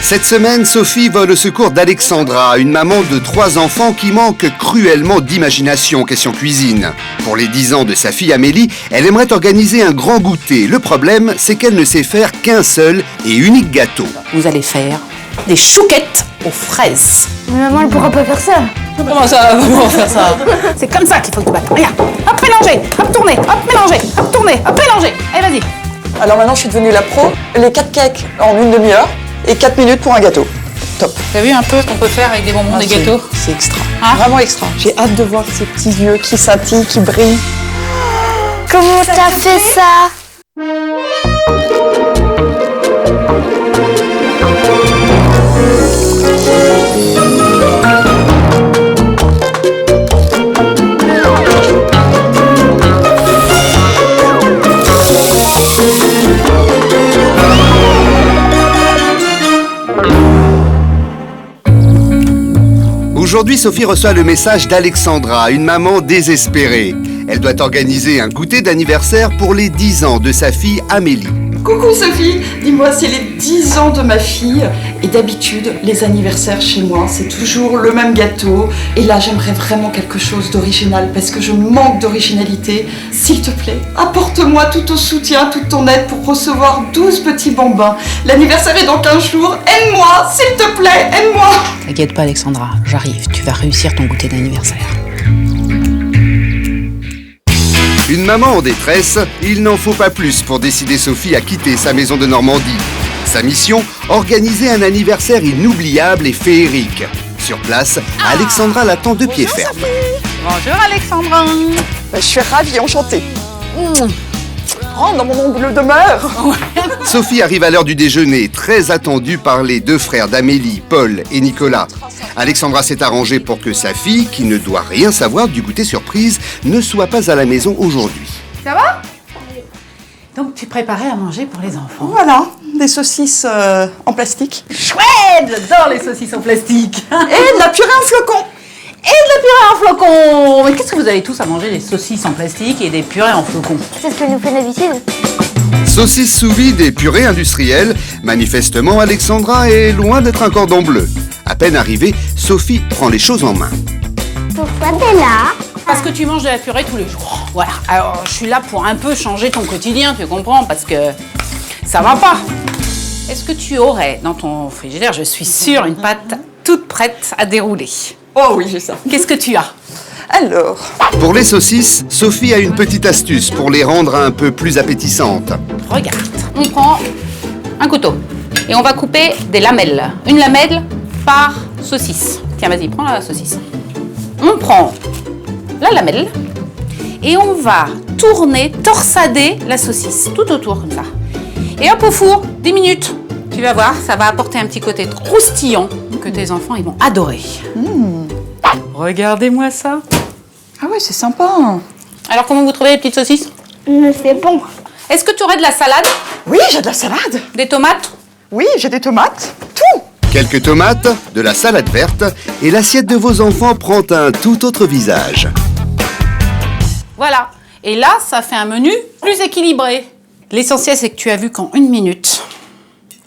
Cette semaine, Sophie vole au secours d'Alexandra, une maman de 3 enfants qui manque cruellement d'imagination question cuisine. Pour les 10 ans de sa fille Amélie, elle aimerait organiser un grand goûter. Le problème, c'est qu'elle ne sait faire qu'un seul et unique gâteau. Vous allez faire des chouquettes aux fraises. Mais maman, elle pourra pas faire ça. Comment ça, comment faire ça? C'est comme ça qu'il faut que tu battes. Regarde, hop, mélanger, hop, tourner, hop, mélanger, hop, tourner, hop, mélanger. Allez, vas-y. Alors maintenant, je suis devenue la pro. Les 4 cakes en une demi-heure et 4 minutes pour un gâteau. Top. T'as vu un peu ce qu'on peut faire avec des bonbons, des gâteaux? C'est extra. Hein? Vraiment extra. J'ai hâte de voir ces petits yeux qui scintillent, qui brillent. Comment t'as fait ça? Aujourd'hui, Sophie reçoit le message d'Alexandra, une maman désespérée. Elle doit organiser un goûter d'anniversaire pour les 10 ans de sa fille Amélie. Coucou Sophie, dis-moi, c'est les 10 ans de ma fille. Et d'habitude, les anniversaires chez moi, c'est toujours le même gâteau. Et là, j'aimerais vraiment quelque chose d'original parce que je manque d'originalité. S'il te plaît, apporte-moi tout ton soutien, toute ton aide pour recevoir 12 petits bambins. L'anniversaire est dans 15 jours. Aide-moi, s'il te plaît, aide-moi. T'inquiète pas, Alexandra, j'arrive. Tu vas réussir ton goûter d'anniversaire. Une maman en détresse, il n'en faut pas plus pour décider Sophie à quitter sa maison de Normandie. Sa mission, organiser un anniversaire inoubliable et féerique. Sur place, Alexandra l'attend de pied ferme. Bonjour, Alexandra. Je suis ravie, enchantée. Rentre dans mon humble demeure. Sophie arrive à l'heure du déjeuner, très attendue par les 2 frères d'Amélie, Paul et Nicolas. Alexandra s'est arrangée pour que sa fille, qui ne doit rien savoir du goûter surprise, ne soit pas à la maison aujourd'hui. Ça va? Donc, tu préparais à manger pour les enfants. Voilà, des saucisses en plastique. Chouette! J'adore les saucisses en plastique. Et de la purée en flocons. Et de la purée en flocons. Mais qu'est-ce que vous avez tous à manger, des saucisses en plastique et des purées en flocons? C'est ce que nous fait d'habitude. Saucisses sous vide et purée industrielle, manifestement Alexandra est loin d'être un cordon bleu. À peine arrivée, Sophie prend les choses en main. Pourquoi t'es là? Parce que tu manges de la purée tous les jours. Voilà. Alors, je suis là pour un peu changer ton quotidien, tu comprends? Parce que ça va pas. Est-ce que tu aurais dans ton frigidaire, je suis sûre, une pâte toute prête à dérouler? Oh oui, j'ai ça. Qu'est-ce que tu as? Alors, Pour les saucisses, Sophie a une petite astuce pour les rendre un peu plus appétissantes. Regarde, on prend un couteau et on va couper des lamelles. Une lamelle par saucisse. Tiens, vas-y, prends la saucisse. On prend la lamelle et on va tourner, torsader la saucisse tout autour comme ça. Et hop au four, 10 minutes. Tu vas voir, ça va apporter un petit côté croustillant que tes enfants ils vont adorer. Regardez-moi ça. ah ouais, c'est sympa. Alors comment vous trouvez les petites saucisses? C'est bon. Est-ce que tu aurais de la salade? Oui, j'ai de la salade. Des tomates? Oui, j'ai des tomates. Tout. Quelques tomates, de la salade verte, et l'assiette de vos enfants prend un tout autre visage. Voilà. Et là, ça fait un menu plus équilibré. L'essentiel, c'est que tu as vu qu'en 1 minute,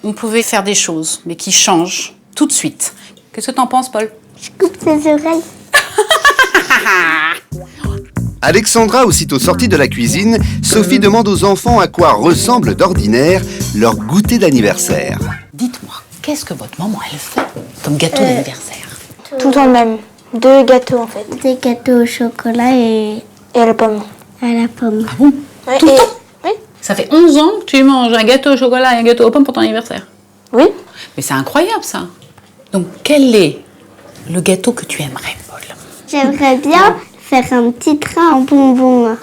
on pouvait faire des choses, mais qui changent tout de suite. Qu'est-ce que t'en penses, Paul? Je coupe ses oreilles. Alexandra, aussitôt sortie de la cuisine, Sophie demande aux enfants à quoi ressemble d'ordinaire leur goûter d'anniversaire. Dites-moi, qu'est-ce que votre maman, elle fait comme gâteau d'anniversaire? Tout en même. 2 gâteaux en fait. Des gâteaux au chocolat et à la pomme. À la pomme. Ah bon? Ouais, Tout le et- temps? Oui. Ça fait 11 ans que tu manges un gâteau au chocolat et un gâteau aux pommes pour ton anniversaire. Oui. Mais c'est incroyable, ça. Donc, quel est le gâteau que tu aimerais, Paul? J'aimerais bien faire un petit train en bonbons.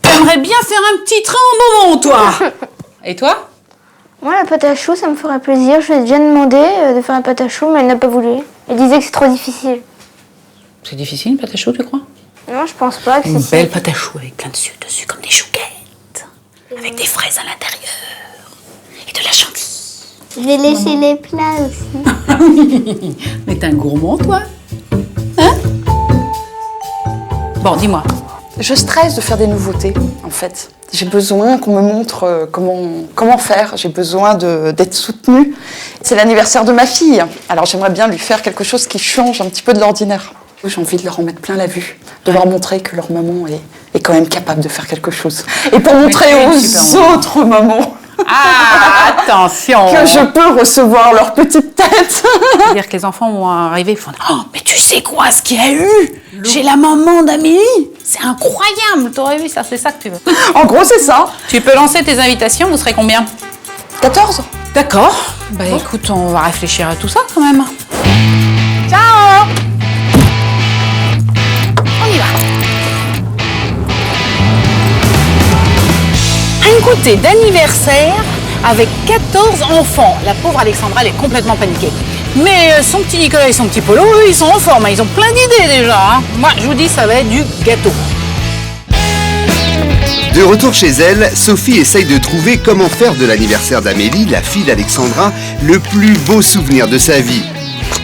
T'aimerais bien faire un petit train en bonbons, toi? Et toi? Moi, la pâte à choux, ça me ferait plaisir. Je lui ai déjà demandé de faire la pâte à choux, mais elle n'a pas voulu. Elle disait que c'est trop difficile. C'est difficile, une pâte à choux, tu crois? Non, je pense pas que Une c'est belle ça. pâte à choux avec plein de sucre dessus, comme des chouquettes. Avec des fraises à l'intérieur. Et de la chantilly. Je vais lécher les plats aussi. Mais t'es un gourmand, toi? Hein? Bon, dis-moi. Je stresse de faire des nouveautés, en fait. J'ai besoin qu'on me montre comment faire. J'ai besoin d'être soutenue. C'est l'anniversaire de ma fille. Alors j'aimerais bien lui faire quelque chose qui change un petit peu de l'ordinaire. J'ai envie de leur en mettre plein la vue, de leur montrer que leur maman est quand même capable de faire quelque chose. Et pour montrer aux autres mamans Attention que je peux recevoir leur petite tête. C'est-à-dire que les enfants vont arriver et font « Oh, mais tu sais quoi, ce qu'il y a eu chez la maman d'Amélie? C'est incroyable, t'aurais vu ça, c'est ça que tu veux. » En gros, c'est ça. Tu peux lancer tes invitations, vous serez combien? 14. D'accord. Bah écoute, on va réfléchir à tout ça quand même. Ciao! On y va. Un goûter d'anniversaire avec 14 enfants. La pauvre Alexandra, elle est complètement paniquée. Mais son petit Nicolas et son petit Polo, eux, ils sont en forme. Ils ont plein d'idées déjà. Moi, je vous dis, ça va être du gâteau. De retour chez elle, Sophie essaye de trouver comment faire de l'anniversaire d'Amélie, la fille d'Alexandra, le plus beau souvenir de sa vie.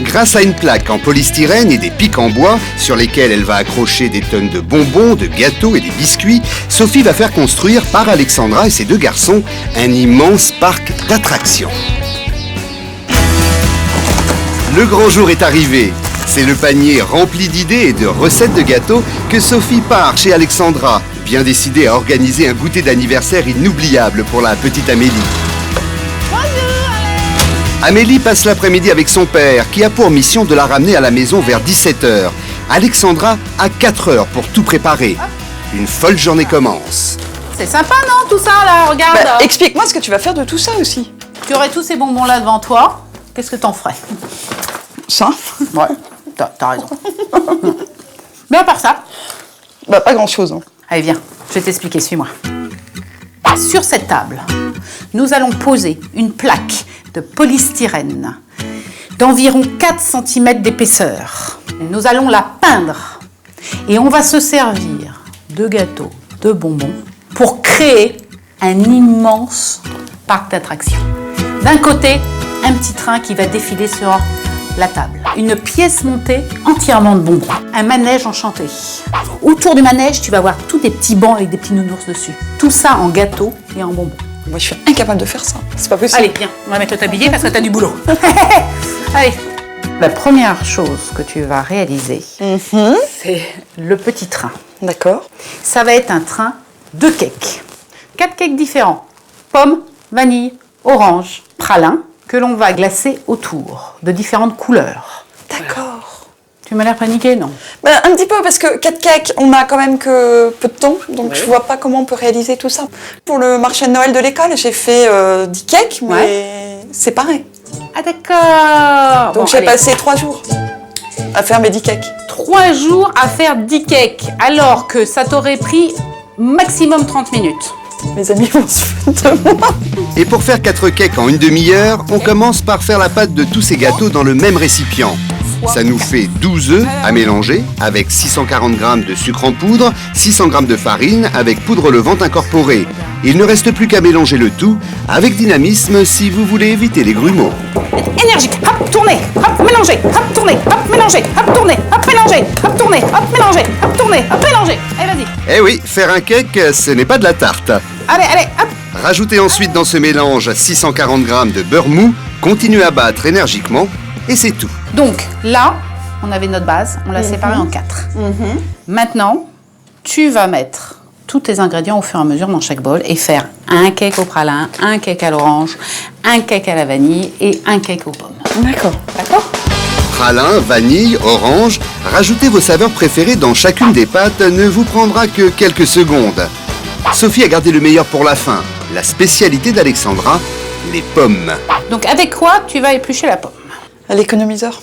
Grâce à une plaque en polystyrène et des pics en bois sur lesquels elle va accrocher des tonnes de bonbons, de gâteaux et des biscuits, Sophie va faire construire par Alexandra et ses 2 garçons un immense parc d'attractions. Le grand jour est arrivé. C'est le panier rempli d'idées et de recettes de gâteaux que Sophie part chez Alexandra, bien décidée à organiser un goûter d'anniversaire inoubliable pour la petite Amélie. Amélie passe l'après-midi avec son père, qui a pour mission de la ramener à la maison vers 17h. Alexandra a 4 heures pour tout préparer. Une folle journée commence. C'est sympa, non, tout ça, là, regarde. Bah, explique-moi ce que tu vas faire de tout ça aussi. Tu aurais tous ces bonbons-là devant toi, qu'est-ce que t'en ferais? Ça? Ouais, t'as raison. Mais à part ça... Bah, pas grand-chose. Hein. Allez, viens, je vais t'expliquer, suis-moi. Sur cette table, nous allons poser une plaque de polystyrène d'environ 4 cm d'épaisseur. Nous allons la peindre et on va se servir de gâteaux, de bonbons pour créer un immense parc d'attractions. D'un côté, un petit train qui va défiler sur la table. Une pièce montée entièrement de bonbons. Un manège enchanté. Autour du manège, tu vas voir tous des petits bancs avec des petits nounours dessus. Tout ça en gâteau et en bonbons. Moi, je suis incapable de faire ça. C'est pas possible. Allez, viens, on va mettre le tablier parce que t'as du boulot. Allez. La première chose que tu vas réaliser, c'est le petit train. D'accord. Ça va être un train de cakes. 4 cakes différents. Pommes, vanille, orange, pralin, que l'on va glacer autour, de différentes couleurs. D'accord. Tu m'as l'air paniquée, non? Ben, un petit peu, parce que 4 cakes, on a quand même que peu de temps, donc je vois pas comment on peut réaliser tout ça. Pour le marché de Noël de l'école, j'ai fait 10 cakes, mais c'est pareil. Ah d'accord. Donc Bon, j'ai allez. passé 3 jours à faire mes 10 cakes. 3 jours à faire 10 cakes, alors que ça t'aurait pris maximum 30 minutes. Mes amis vont se foutre de moi. Et pour faire 4 cakes en une demi-heure, on commence par faire la pâte de tous ces gâteaux dans le même récipient. Ça nous fait 12 œufs à mélanger avec 640 g de sucre en poudre, 600 g de farine avec poudre levante incorporée. Il ne reste plus qu'à mélanger le tout avec dynamisme si vous voulez éviter les grumeaux. Énergique, hop, tournez, hop, mélangez, hop, tournez, hop, mélangez, hop, tournez, hop, mélangez, hop, tournez, hop, mélangez, hop, tournez, hop, mélangez. Allez, vas-y. Eh oui, faire un cake, ce n'est pas de la tarte. Allez, allez, hop. Rajoutez ensuite dans ce mélange 640 g de beurre mou, continuez à battre énergiquement et c'est tout. Donc là, on avait notre base, on l'a séparée en 4. Maintenant, tu vas mettre tous tes ingrédients au fur et à mesure dans chaque bol et faire un cake au pralin, un cake à l'orange, un cake à la vanille et un cake aux pommes. D'accord. D'accord? Pralin, vanille, orange, rajoutez vos saveurs préférées dans chacune des pâtes ne vous prendra que quelques secondes. Sophie a gardé le meilleur pour la fin, la spécialité d'Alexandra, les pommes. Donc avec quoi tu vas éplucher la pomme? À l'économiseur.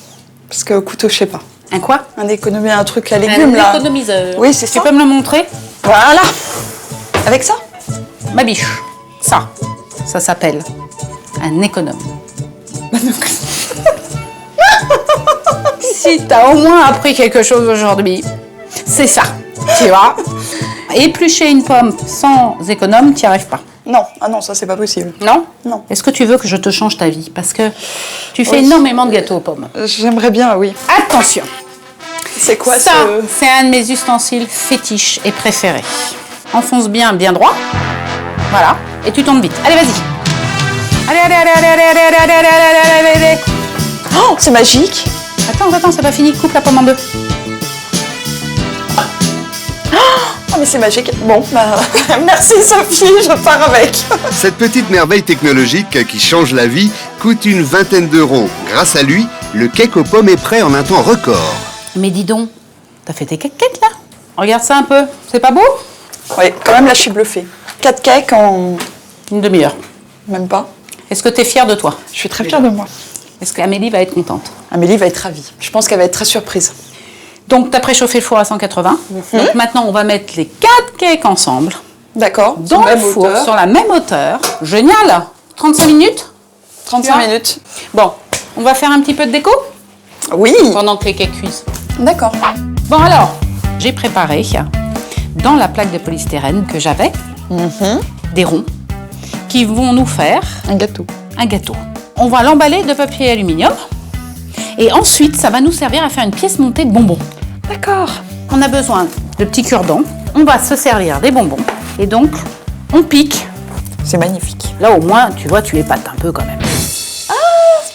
Parce que au couteau, je sais pas. Un quoi? Un truc à légumes, là. économiseur. Oui, c'est Tu ça. peux me le montrer? Voilà. Avec ça? Ma biche, ça s'appelle un économe. Si t'as au moins appris quelque chose aujourd'hui, c'est ça, tu vois. Éplucher une pomme sans économe, t'y arrives pas. Non. Ah non, ça, c'est pas possible. Non? Non. Est-ce que tu veux que je te change ta vie? Parce que tu fais Oui. énormément de gâteaux aux pommes. J'aimerais bien, oui. Attention, C'est quoi ça, c'est un de mes ustensiles fétiches et préférés. Enfonce bien droit. Voilà. Et tu tournes vite. Allez, vas-y. Allez, allez, allez, allez, allez, allez, allez, allez, allez, allez, allez. Oh, c'est magique. Attends, c'est pas fini. Coupe la pomme en deux. Oh, mais c'est magique. Bon, bah, merci Sophie, je pars avec. Cette petite merveille technologique qui change la vie coûte une vingtaine d'euros. Grâce à lui, le cake aux pommes est prêt en un temps record. Mais dis donc, t'as fait tes cakes là? Regarde ça un peu. C'est pas beau? Oui, quand même, là, je suis bluffée. 4 cakes en... Une demi-heure. Même pas. Est-ce que t'es fière de toi? Je suis très fière de moi. Est-ce qu'Amélie va être contente? Amélie va être ravie. Je pense qu'elle va être très surprise. Donc, tu as préchauffé le four à 180. Donc, maintenant, on va mettre les 4 cakes ensemble D'accord. dans le four, sur la même hauteur. Génial! 35 minutes? 35 minutes. Bon, on va faire un petit peu de déco Oui. pendant que les cakes cuisent. D'accord. Bon, alors, j'ai préparé dans la plaque de polystyrène que j'avais des ronds qui vont nous faire Un gâteau. un gâteau. On va l'emballer de papier aluminium et ensuite, ça va nous servir à faire une pièce montée de bonbons. D'accord. On a besoin de petits cure-dents. On va se servir des bonbons. Et donc, on pique. C'est magnifique. Là, au moins, tu vois, tu épates un peu quand même.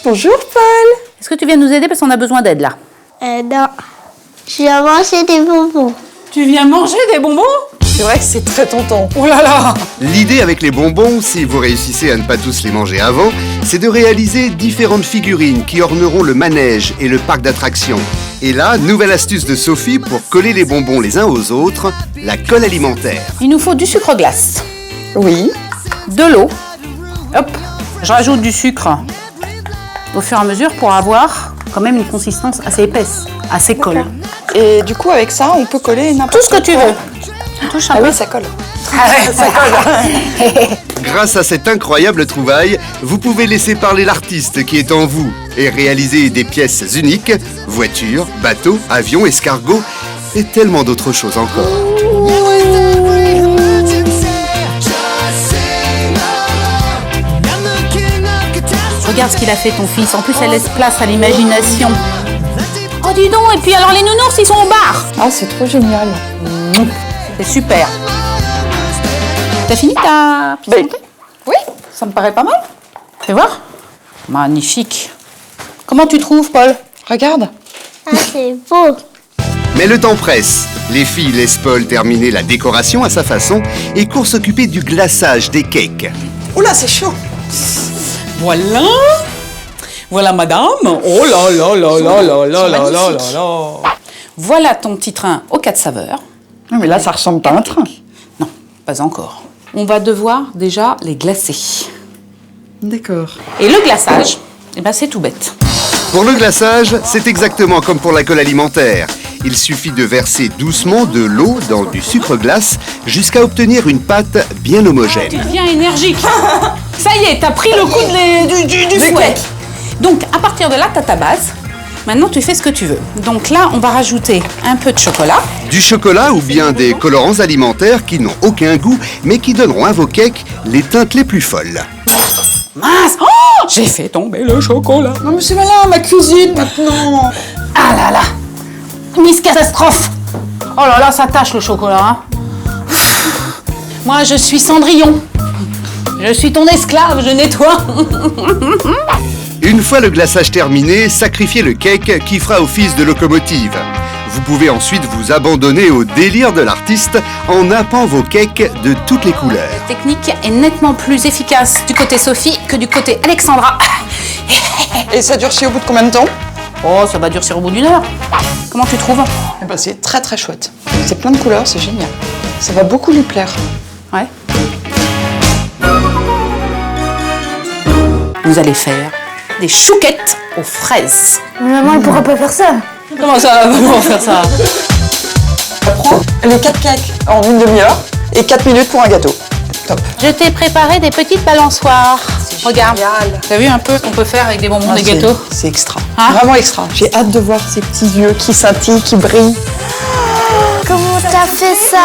Bonjour Paul. Est-ce que tu viens nous aider parce qu'on a besoin d'aide là? Non. Je vais manger des bonbons. Tu viens manger des bonbons? C'est vrai que c'est très tentant. Oh là là! L'idée avec les bonbons, si vous réussissez à ne pas tous les manger avant, c'est de réaliser différentes figurines qui orneront le manège et le parc d'attractions. Et là, nouvelle astuce de Sophie pour coller les bonbons les uns aux autres, la colle alimentaire. Il nous faut du sucre glace, Oui. de l'eau. Hop, je rajoute du sucre au fur et à mesure pour avoir quand même une consistance assez épaisse, assez colle. Et du coup, avec ça, on peut coller n'importe Tout ce que tu quoi. veux. Tu touches un Ah peu. oui, ça colle. ça colle. Grâce à cette incroyable trouvaille, vous pouvez laisser parler l'artiste qui est en vous et réaliser des pièces uniques, voitures, bateaux, avions, escargots et tellement d'autres choses encore. Regarde ce qu'il a fait ton fils. En plus, elle laisse place à l'imagination. Oh, dis donc. Et puis alors, les nounours, ils sont au bar. Ah, c'est trop génial. C'est super. T'as fini ta pièce Ben, montée? oui. Ça me paraît pas mal. Fais voir. Magnifique. Comment tu trouves, Paul? Regarde. Ah, c'est beau. Mais le temps presse. Les filles laissent Paul terminer la décoration à sa façon et courent s'occuper du glaçage des cakes. Oula, c'est chaud. Voilà. Voilà, madame. Oh là là là là là là là là là là. Voilà ton petit train aux 4 saveurs. Non, mais là, ça ressemble pas à un train. Non, pas encore. On va devoir déjà les glacer. D'accord. Et le glaçage, eh ben, c'est tout bête. Pour le glaçage, c'est exactement comme pour la colle alimentaire. Il suffit de verser doucement de l'eau dans du sucre glace jusqu'à obtenir une pâte bien Tu homogène. deviens énergique. Ça y est, t'as pris le coup du fouet. Donc, à partir de là, t'as ta base. Maintenant, tu fais ce que tu veux. Donc là, on va rajouter un peu de chocolat. Du chocolat ou bien des colorants alimentaires qui n'ont aucun goût mais qui donneront à vos cakes les teintes les plus folles. Mince. Oh, j'ai fait tomber le chocolat. Non, mais c'est malin, ma cuisine maintenant. Ah là là. Miss Catastrophe. Oh là là, ça tâche le chocolat. Hein. Moi, je suis Cendrillon. Je suis ton esclave, je nettoie. Une fois le glaçage terminé, sacrifiez le cake qui fera office de locomotive. Vous pouvez ensuite vous abandonner au délire de l'artiste en nappant vos cakes de toutes les couleurs. La technique est nettement plus efficace du côté Sophie que du côté Alexandra. Et ça durcit au bout de combien de temps? Oh, ça va durcir au bout d'une heure. Comment tu trouves? Eh ben, c'est très très chouette. C'est plein de couleurs, c'est génial. Ça va beaucoup lui plaire. Ouais. Vous allez faire des chouquettes aux fraises. Mais maman, elle pourra pas faire ça. Comment ça? Comment faire ça? Prends les 4 cakes en une demi-heure et 4 minutes pour un gâteau. Top. Je t'ai préparé des petites balançoires. Regarde. Génial. T'as vu un peu ce qu'on peut faire avec des bonbons, des gâteaux? C'est extra. Hein? Vraiment extra. J'ai hâte de voir ces petits yeux qui scintillent, qui brillent. Comment t'as fait ça?